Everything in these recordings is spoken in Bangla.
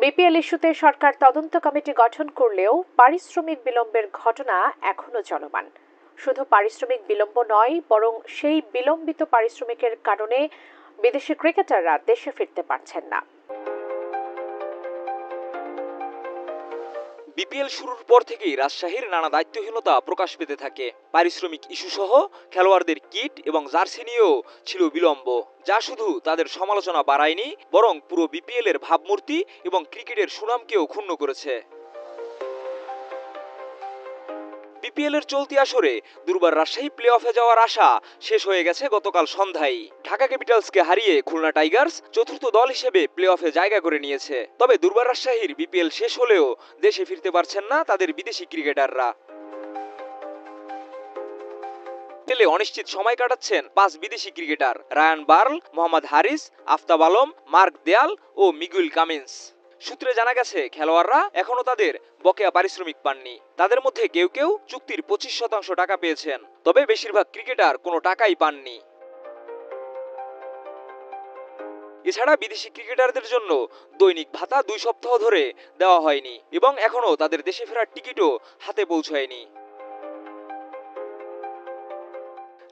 বিপিএল ইস্যুতে সরকার তদন্ত কমিটি গঠন করলেও পারিশ্রমিক বিলম্বের ঘটনা এখনো চলমান। শুধু পারিশ্রমিক বিলম্ব নয়, বরং সেই বিলম্বিত পারিশ্রমিকের কারণে বিদেশি ক্রিকেটাররা দেশে ফিরতে পারছেন না। বিপিএল শুরুর পর থেকেই রাজশাহীর নানা দায়িত্বহীনতা প্রকাশ পেতে থাকে। পারিশ্রমিক ইস্যু সহ খেলোয়াড়দের কিট এবং জার্সি নিয়েও ছিল বিলম্ব, যা শুধু তাদের সমালোচনা বাড়ায়নি, বরং পুরো বিপিএল এর ভাবমূর্তি এবং ক্রিকেটের সুনামকেও ক্ষুণ্ণ করেছে। বিপিএল এর চলতি আসরে দুর্বার রাজশাহী প্লে অফে যাওয়ার আশা শেষ হয়ে গেছে গতকাল সন্ধ্যায়। ঢাকা ক্যাপিটালসকে হারিয়ে খুলনা টাইগার্স চতুর্থ দল হিসেবে প্লে অফে জায়গা করে নিয়েছে। তবে দুর্বার রাজশাহীর বিপিএল শেষ হলেও দেশে ফিরতে পারছেন না তাদের বিদেশি ক্রিকেটাররা। পেলে অনিশ্চিত সময় কাটাচ্ছেন 5 বিদেশি ক্রিকেটার: রায়ান বার্ল, মোহাম্মদ হারিস, আফতাব আলম, মার্ক দেয়াল ও মিগুয়েল কামিন্স। সূত্রে জানা গেছে, খেলোয়াড়রা এখনো তাদের বকেয়া পারিশ্রমিক পাননি। তাদের মধ্যে কেউ কেউ চুক্তির 25% টাকা পেয়েছেন, তবে বেশিরভাগ ক্রিকেটার কোনো টাকাই পাননি। এছাড়া বিদেশি ক্রিকেটারদের জন্য দৈনিক ভাতা 2 সপ্তাহ ধরে দেওয়া হয়নি এবং এখনো তাদের দেশে ফেরার টিকিটও হাতে পৌঁছায়নি।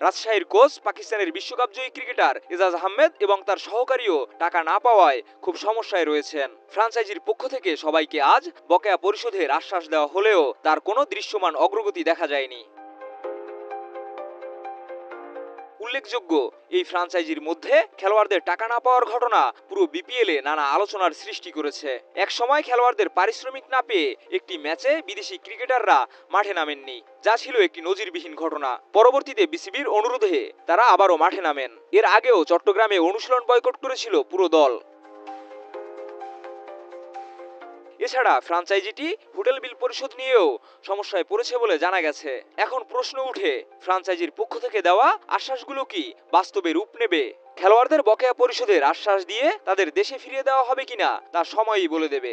রাজশাহীর কোচ পাকিস্তানের বিশ্বকাপজয়ী ক্রিকেটার এজাজ আহমেদ এবং তার সহকারীও টাকা না পাওয়ায় খুব সমস্যায় রয়েছেন। ফ্রাঞ্চাইজির পক্ষ থেকে সবাইকে আজ বকেয়া পরিশোধের আশ্বাস দেওয়া হলেও তার কোনো দৃশ্যমান অগ্রগতি দেখা যায়নি। উল্লেখযোগ্য, এই ফ্রাঞ্চাইজির মধ্যে খেলোয়াড়দের টাকা না পাওয়ার ঘটনা পুরো বিপিএল এ নানা আলোচনার সৃষ্টি করেছে। এক সময় খেলোয়াড়দের পারিশ্রমিক না পেয়ে একটি ম্যাচে বিদেশি ক্রিকেটাররা মাঠে নামেননি, যা ছিল একটি নজিরবিহীন ঘটনা। পরবর্তীতে বিসিবির অনুরোধে তারা আবারও মাঠে নামেন। এর আগেও চট্টগ্রামে অনুশীলন বয়কট করেছিল পুরো দল। এছাড়া ফ্রাঞ্চাইজিটি হোটেল বিল পরিশোধ নিয়েও সমস্যায় পড়েছে বলে জানা গেছে। এখন প্রশ্ন উঠে, ফ্রাঞ্চাইজির পক্ষ থেকে দেওয়া আশ্বাসগুলো কি বাস্তবে রূপ নেবে? খেলোয়াড়দের বকেয়া পরিশোধের আশ্বাস দিয়ে তাদের দেশে ফিরিয়ে দেওয়া হবে কিনা তা সময়ই বলে দেবে।